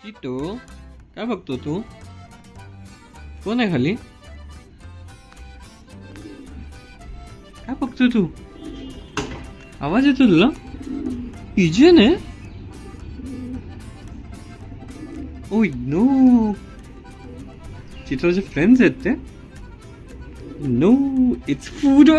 चीटो काय बघतो तू? कोण आहे खाली? काय बघतो तू? आवाज येतो तुला? पिजन आहे? ओय नो, चित्राचे फ्रेंड्स आहेत ते? No, it's food.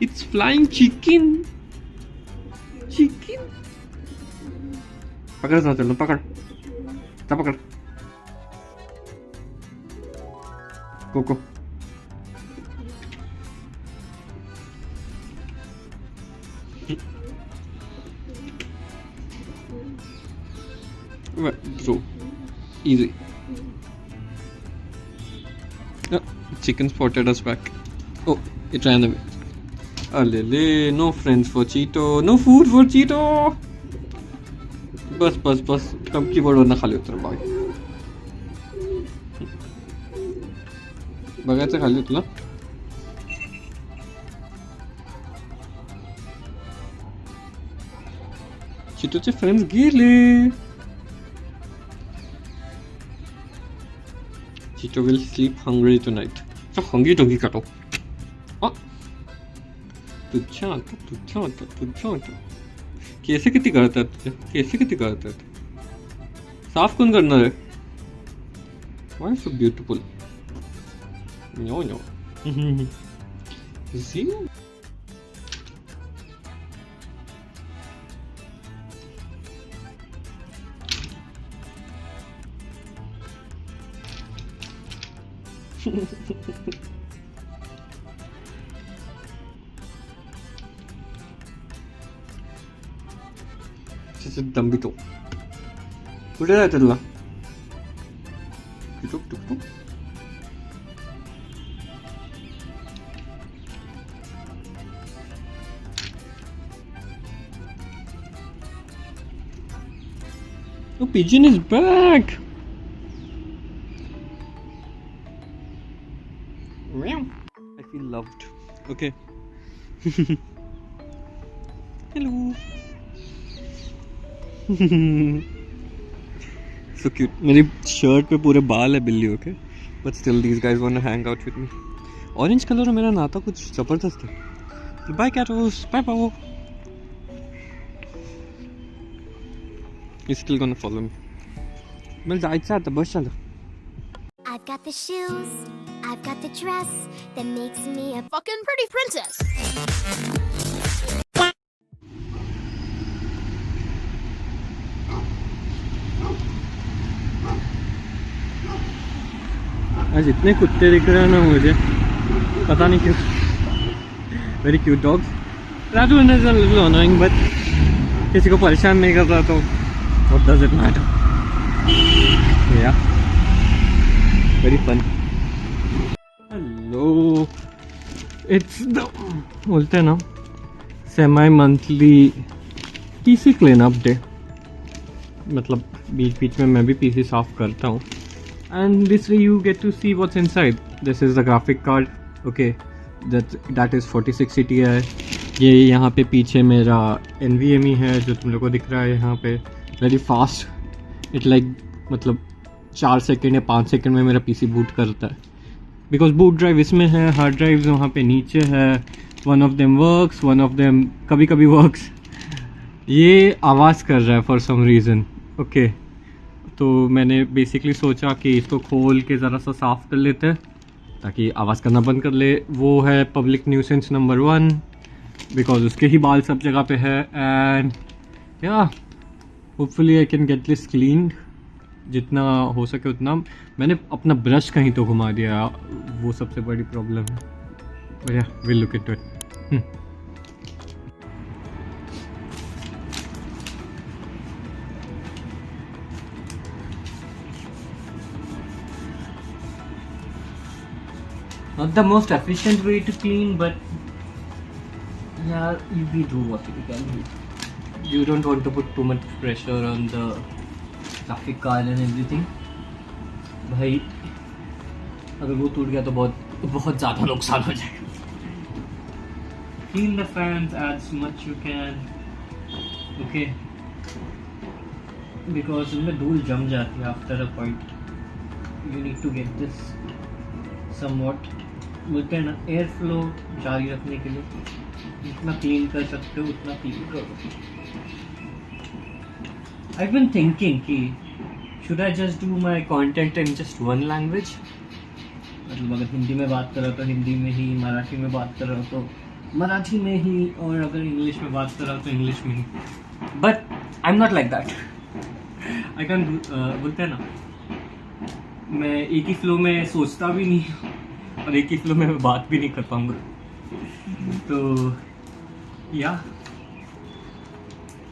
It's flying chicken. Chicken पकड़ ना, चलो पकड़, जा पकड़ Coco. Bro, easy. Chicken spotted us back. Oh, it ran away. Alele, no friends for Cheeto, no food for Cheeto. बस बस बस, कब कीबोर्ड वरना खाली उतर बाय. बघायचं खाली तुला? चिटोचे फ्रेंड्स गेले. चिटो विल स्लीप हंग्री टुनाइट. तो हंगी डोगी काटो. तुझ्या आता केस किती गळतात तुझे? केस किती गळतात? साफ कोण करणार आहे? Why so beautiful. No no. सी दंबितो कुठे जायचं तुला? टुक टुक टुक. Oh, pigeon is back. I feel loved. Okay. Hello. So cute. मेरी शर्ट पे पूरे बाल है बिल्लियों के, but still these guys want to hang out with me. Orange color और मेरा नाता कुछ जबरदस्त है. Bye catos. Bye bye. He's still gonna follow me. मला जायचं आता, बस झालं. I've got the shoes, I've got the dress that makes me a fucking pretty princess. आज इतने कुत्ते दिख रहे हैं ना मुझे, पता नहीं क्यों. Very cute dogs. Raju is a little annoying, but किसी को परेशान नहीं करता तो what does it matter. Yeah very fun. Hello, it's the बोलते हैं ना semi monthly PC clean up day. मतलब बीच बीच में मैं भी पीसी साफ करता हूँ. And this way you get to see what's inside. This is the graphic card. Okay, that is 46 Ti. ये यहाँ पे पीछे मेरा NVMe है जो तुम लोग को दिख रहा है यहाँ पे. Very fast. इट लाइक मतलब 4 सेकेंड या 5 सेकेंड में मेरा पीसी बूट करता है. बिकॉज बूट ड्राइव इसमें है, हार्ड ड्राइव वहाँ पे नीचे है. One of them works, one of them कभी कभी वर्क्स. ये आवाज़ कर रहा है फॉर सम रीज़न. ओके, तो मैंने बेसिकली सोचा कि इसको खोल के ज़रा सा साफ़ कर लेते हैं ताकि आवाज़ करना बंद कर ले. वो है पब्लिक न्यूसेंस नंबर 1, बिकॉज उसके ही बाल सब जगह पे है. एंड या hopefully I can get this cleaned जितना हो सके उतना. मैंने अपना ब्रश कहीं तो घुमा दिया, वो सबसे बड़ी प्रॉब्लम है. भैया will look it. Not the most efficient way to clean, but yeah, we do what we can do. You don't want to put too much pressure on the traffic card and everything. भाई अगर वो टूट गया तो बहुत ज़्यादा नुकसान हो जाएगा. Clean the fans as much you can. Okay. Because उनमें धूल जम जाती है after a point. You need to get this somewhat, बोलते हैं ना, एयर फ्लो जारी रखने के लिए जितना क्लीन कर सकते हो उतना क्लीन करो. आई बीन थिंकिंग कि should I just do my content in just one language. मतलब अगर हिंदी में बात कर रहा हो तो हिंदी में ही, मराठी में बात कर रहा हो तो मराठी में ही, और अगर इंग्लिश में बात कर रहा हो तो इंग्लिश में ही. But I am not like that. I can, बोलते हैं ना, मैं एक ही फ्लो में सोचता भी नहीं और एक ही फ्लो में मैं बात भी नहीं कर पाऊँगा. तो या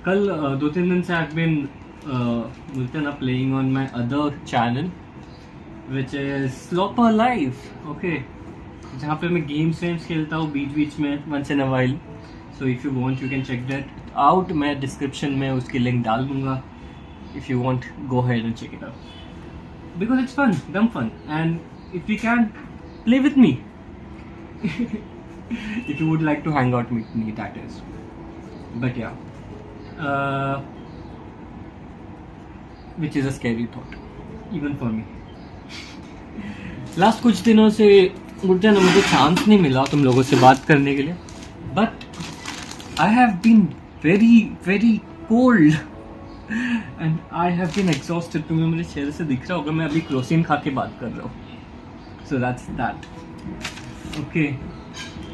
कल 2-3 दिन से आई बीन, बोलते हैं ना, playing on my other channel which is slopper life. Okay, जहाँ पे मैं गेम्स खेलता हूँ बीच बीच में, once in a while. So if you want you can check that out. मैं डिस्क्रिप्शन में उसकी लिंक डाल दूँगा. If you want go ahead and check it out because it's fun, dumb fun, and if you can play with me. If you would like to hang out with me, that is. But yeah, which is a scary thought even for me. Last कुछ दिनों से बोलते हैं ना, मुझे chance नहीं मिला तुम लोगों से बात करने के लिए. But I have been very very cold and I have been exhausted. तुम्हें मेरे चेहरे से दिख रहा होगा, मैं अभी क्रोसिन खा के बात कर रहा हूँ. So that's that. Okay,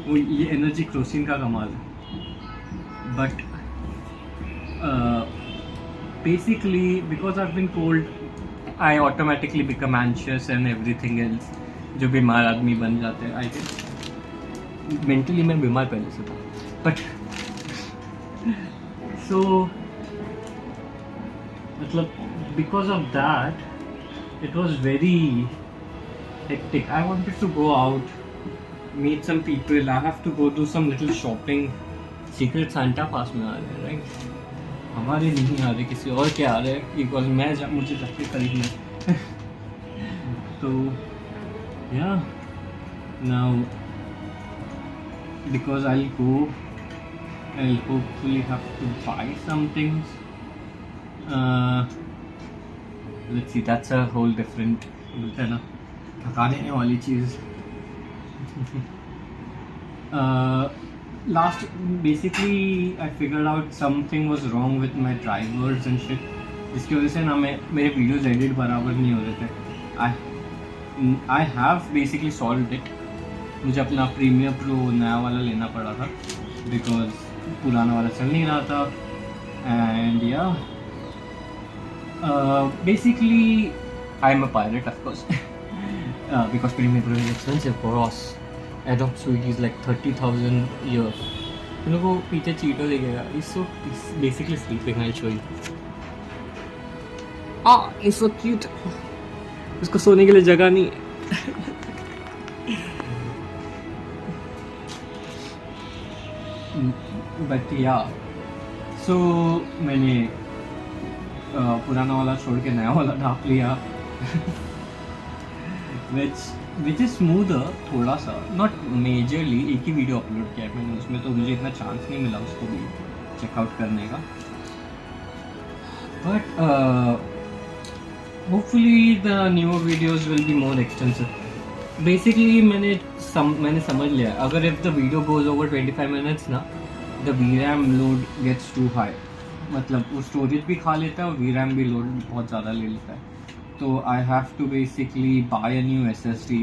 वो ये एनर्जी क्रोसिन का कमाल है. But basically because I've been cold, I automatically become anxious and everything else. जो बीमार आदमी बन जाते हैं. I think mentally मैं बीमार पहले से था. But so मतलब because of that, it was very hectic. I wanted to go out, meet some people. I have to go do some little shopping. Secret Santa पास में आ रहे हैं, right? हमारे नहीं आ रहे, किसी और के आ रहे हैं, बिकॉज मुझे जाके खरीदना. तो yeah, now because I'll go, I'll hopefully have to buy some things. Let's see, that's a whole different, बोलते हैं ना, थका देने वाली चीज़. Last, basically I figured out something was wrong with my drivers and shit, जिसकी वजह से ना मेरे वीडियोस एडिट बराबर नहीं हो रहे थे. I have basically solved it. मुझे अपना प्रीमियर प्रो नया वाला लेना पड़ा था बिकॉज पुराना वाला चल नहीं रहा था. एंड या basically I'm a pirate, of course. Because Premium Pro is expensive for us. Adobe Suite is like 30,000 a year. You know, पीछे चीटो दिखेगा. He's basically sleeping. I'll show you. He's so cute. उसको सोने के लिए जगह नहीं है. But yeah, so मैंने पुराना वाला छोड़ के नया वाला ढाप लिया. which is smoother थोड़ा सा, not majorly. एक ही वीडियो अपलोड किया है मैंने उसमें, तो मुझे इतना चांस नहीं मिला उसको भी चेकआउट करने का. But hopefully the newer videos will be more extensive. Basically मैंने समझ लिया, अगर if the video goes over 25 minutes ना, the VRAM load gets too high. मतलब वो स्टोरेज भी खा लेता है और VRAM भी लोड बहुत ज़्यादा ले लेता है. तो I have to basically buy a new SSD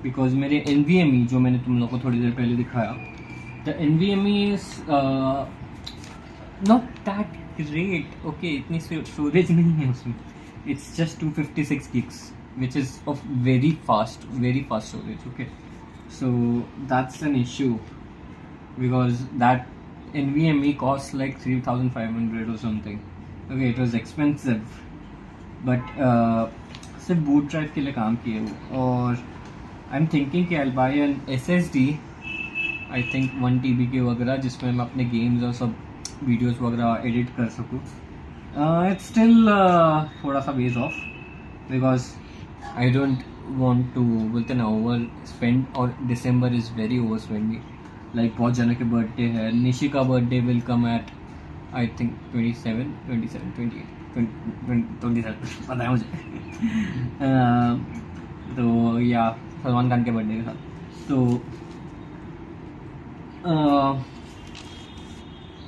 because मेरे NVMe जो मैंने तुम लोग को थोड़ी देर पहले दिखाया, the NVMe is not that great. Okay, इतनी स्टोरेज नहीं है उसमें. It's just 256 gigs which is of very fast storage. Okay, so that's an issue because that NVMe costs like 3,500 or something. Okay, it was expensive, but सिर्फ boot drive के लिए काम किए वो. और आई एम थिंकिंग कि I buy an SSD, I think 1 TB के वगैरह, जिसमें मैं अपने गेम्स और सब वीडियोस वगैरह एडिट कर सकूँ. इट्स स्टिल थोड़ा सा base off because I don't want to, बोलते ना, ओवर स्पेंड. और December is very over spending. Like बहुत जनों के बर्थडे है. निशी का birthday will come at I think 27, 28. 27 पता है मुझे। तो या सलमान खान के बर्थडे के साथ। तो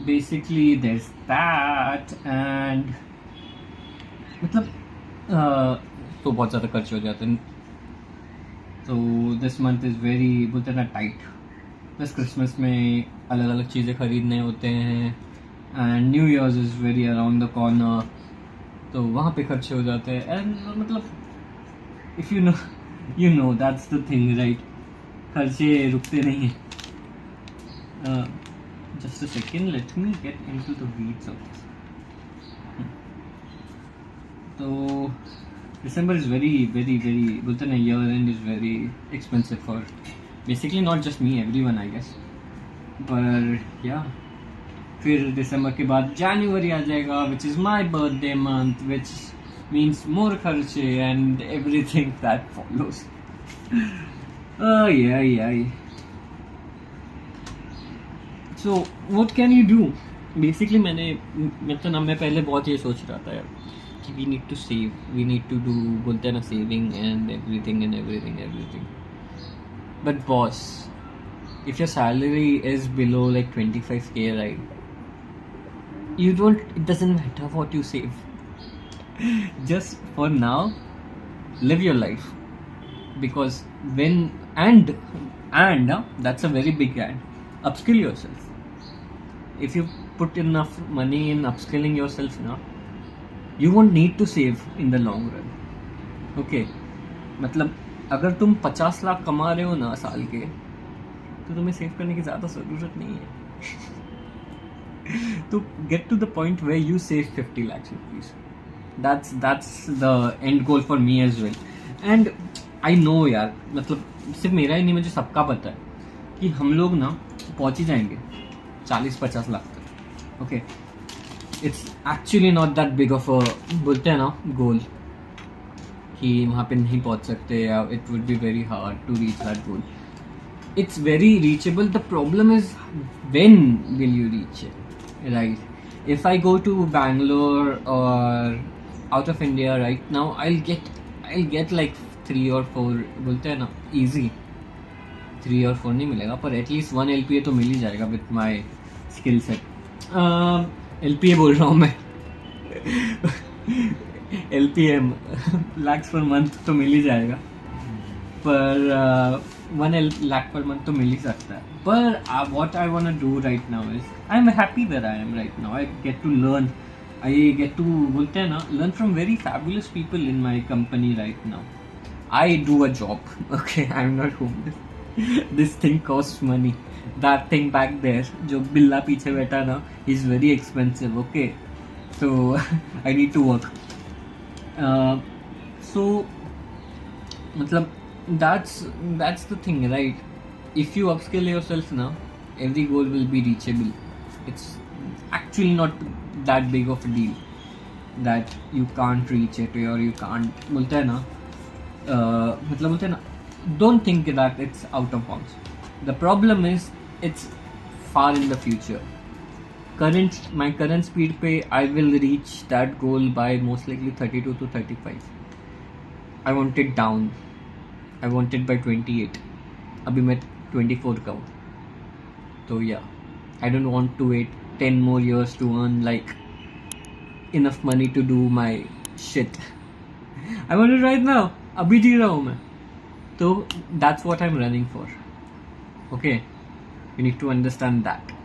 बेसिकली देयर दैट एंड मतलब तो बहुत ज़्यादा खर्च हो जाते हैं। तो दिस मंथ इज़ वेरी बोलते हैं ना टाइट। बस क्रिसमस में अलग अलग चीज़ें खरीदने होते हैं and new years is very around the corner, तो वहाँ पे खर्चे हो जाते हैं। एंड मतलब if you know that's the thing right, खर्चे रुकते नहीं हैं। Just a second, let me get into the weeds of this. तो December is very बोलते हैं ना year end is very expensive for basically not just me, everyone I guess, but yeah, फिर दिसंबर के बाद जनवरी आ जाएगा which is my birthday month, which means more खर्चे and everything that follows. Oh yeah. So what can you do? Basically मैं पहले बहुत ये सोच रहा था यार कि we need to save, we need to do बोलते हैं ना saving and everything. But boss, if your salary is below like 25k, right, it doesn't matter what you save. Just for now, live your life, because and that's a very big and upskill yourself. If you put enough money in upskilling yourself now, you won't need to save in the long run. Okay, मतलब अगर तुम 50 लाख कमा रहे हो ना साल के, तो तुम्हें सेव करने की ज़्यादा ज़रूरत नहीं है। तो get to the point where you save 50 lakhs rupees. That's the end goal for me as well. And I know यार, मतलब सिर्फ मेरा ही नहीं, मुझे सबका पता है कि हम लोग ना पहुँच ही जाएंगे 40-50 लाख तक। Okay, it's actually not that big of a बोलते हैं ना गोल कि वहाँ पे नहीं पहुँच सकते, या it would be very hard to reach that goal. It's very reachable. The problem is, when will you reach it, right? If I go to Bangalore or out of India right now, I'll get like 3 or 4 बोलते हैं ना easy. 3 और 4 नहीं मिलेगा, पर at least 1 LPA तो मिल ही जाएगा with my skill set. LPA बोल रहा हूँ मैं, LPM lakhs per month तो मिल ही जाएगा, पर 1 lakh per month तो मिल ही सकता है. पर what I want to do right now is, I'm happy where I am right now. I get to learn, I get to बोलते हैं ना learn from very fabulous people in my company right now. I do a job, okay, I'm not homeless. This thing costs money. That thing back there, जो बिल्ला पीछे बैठा ना, is very expensive, okay. So I need to work. So मतलब that's the thing, right? If you upskill yourself now, every goal will be reachable. It's actually not that big of a deal that you can't reach it or you can't, बोलते हैं ना, मतलब बोलते हैं ना, don't think that it's out of bounds. The problem is it's far in the future. My current speed पे I will reach that goal by most likely 32 to 35. I want it down. I want it by 28. अभी मैं 24 का हूँ, तो yeah, I don't want to wait 10 more years to earn like enough money to do my shit. I want it right now. अभी जी रहा हूँ मैं, तो that's what I'm running for. Okay, you need to understand that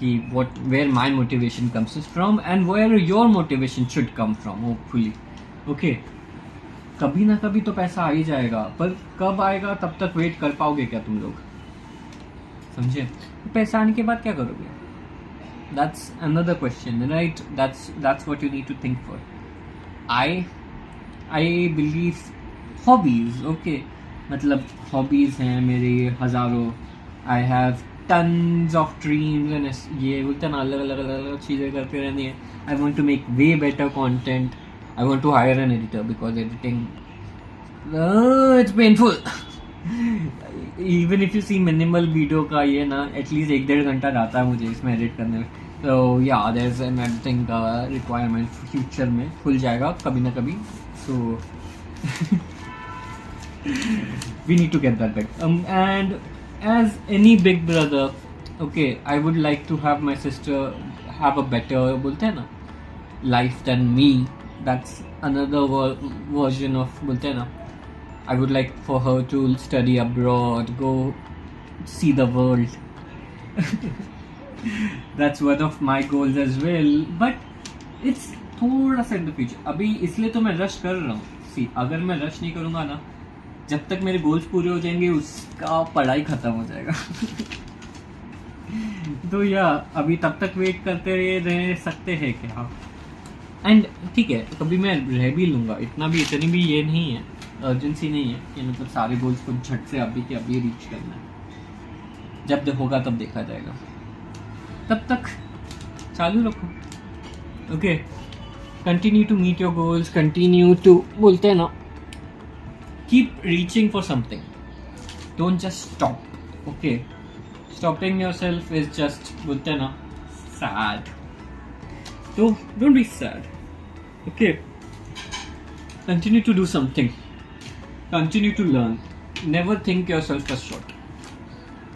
कि where my motivation comes from and where your motivation should come from, hopefully. Okay, कभी ना कभी तो पैसा आ ही जाएगा, पर कब आएगा तब तक वेट कर पाओगे क्या तुम लोग, समझे? पैसा आने के बाद क्या करोगे? That's another question, right? That's what you need to think for. I believe hobbies, okay, मतलब hobbies हैं मेरे हज़ारों. I have tons of dreams and ये बोलते हैं ना, अलग अलग चीज़ें करते रहनी है. I want to make way better content. I want to hire an editor because editing, it's painful. Even if you see minimal video का ये ना, at least 1-1.5 घंटा जाता है मुझे इसमें एडिट करने में. तो yeah there is an editing requirement future में खुल जाएगा कभी ना कभी, सो we need to get that back. And as any big brother, okay, I would like to have my sister have a better, bolte hai na, life than me. That's another version of, bolte hai na, I would like for her to study abroad, go see the world. That's one of my goals as well, but it's थोड़ा सा in the future. अभी इसलिए तो मैं rush कर रहा हूँ. See, अगर मैं रश नहीं करूँगा ना, जब तक मेरे गोल्स पूरे हो जाएंगे उसका पढ़ाई खत्म हो जाएगा. तो या अभी तब तक वेट करते रह सकते हैं क्या? एंड ठीक है, कभी मैं रह भी लूँगा, इतनी भी ये नहीं है, अर्जेंसी नहीं है कि मतलब सारे गोल्स को झट से अभी के अभी रीच करना है. जब होगा तब देखा जाएगा, तब तक चालू रखो. Okay, continue to meet your goals, continue to, बोलते हैं ना, keep reaching for something. Don't just stop. Okay, stopping yourself is just, बोलते हैं ना, sad. So don't be sad. Okay, continue to do something. Continue to learn. Never think yourself as short.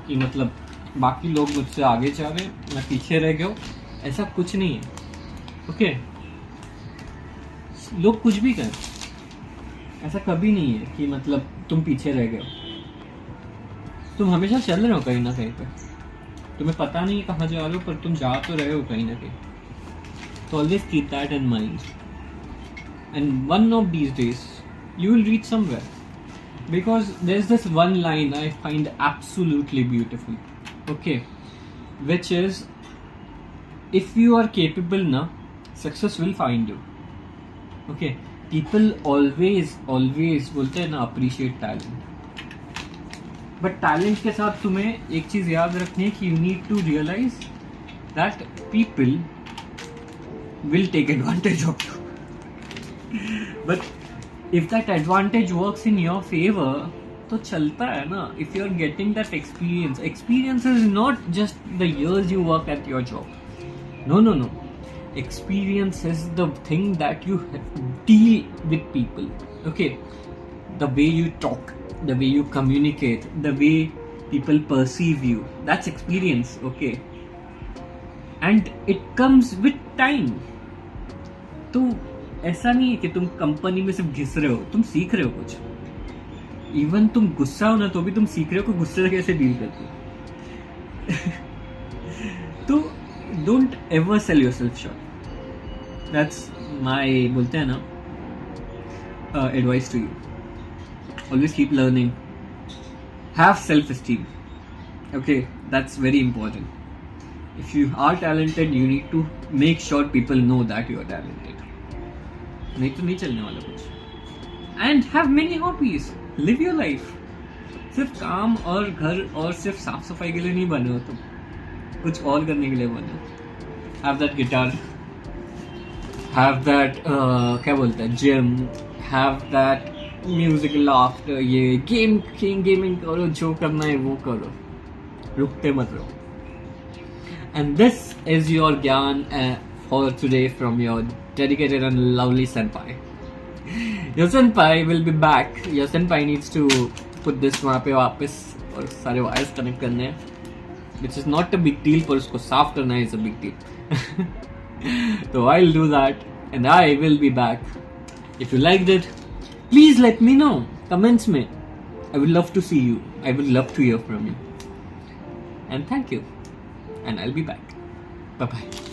कि मतलब बाकी लोग मुझसे आगे जा रहे हैं, मैं पीछे रह गया हूँ, ऐसा कुछ नहीं है. ओके, लोग कुछ भी करें, ऐसा कभी नहीं है कि मतलब तुम पीछे रह गए हो. तुम हमेशा चल रहे हो कहीं ना कहीं पे, तुम्हें पता नहीं कहाँ जा रहे हो, पर तुम जा तो रहे हो कहीं ना कहीं. तो always keep that in mind, and one of these days you will reach somewhere, because there is this one line I find absolutely beautiful. Okay, which is, if you are capable ना, success will find you. Okay, people always बोलते हैं ना, appreciate talent, but talent के साथ तुम्हें एक चीज याद रखनी है कि you need to realize that people will take advantage of you. But if that advantage works in your favor, तो चलता है ना. If you are getting that experience is not just the years you work at your job. No. Experience is the thing that you deal with people. Okay, the way you talk, the way you communicate, the way people perceive you, that's experience. Okay, and it comes with time. तो ऐसा नहीं है कि तुम company में सिर्फ घिस रहे हो, तुम सीख रहे हो कुछ. इवन तुम गुस्सा हो ना, तो भी तुम सीख रहे हो कि गुस्से से कैसे डील करते हो. तो don't ever sell yourself short. That's my, बोलते हैं ना, advice to you. Always keep learning. Have self-esteem. Okay, that's very important. If you are talented, you need to make sure people know that you are talented. नहीं तो नहीं चलने वाला कुछ. And have many hobbies. Live your life. सिर्फ काम और घर और सिर्फ साफ सफाई के लिए नहीं बने हो तुम, कुछ और करने के लिए बने हो. Have that guitar. Have that क्या बोलते हैं, gym. Have that musical laughter. ये गेमिंग करो, जो करना है वो करो, रुकते मत रहो. And this is your Gyan for today from your dedicated and lovely senpai. Your senpai will be back. Your senpai needs to put this वहाँ पे वापस और सारे वायर्स कनेक्ट करने हैं, which is not a big deal, पर उसको साफ करना is a big deal. So I'll do that and I will be back. If you liked it, please let me know comments में. I would love to see you. I would love to hear from you. And thank you. And I'll be back. Bye bye.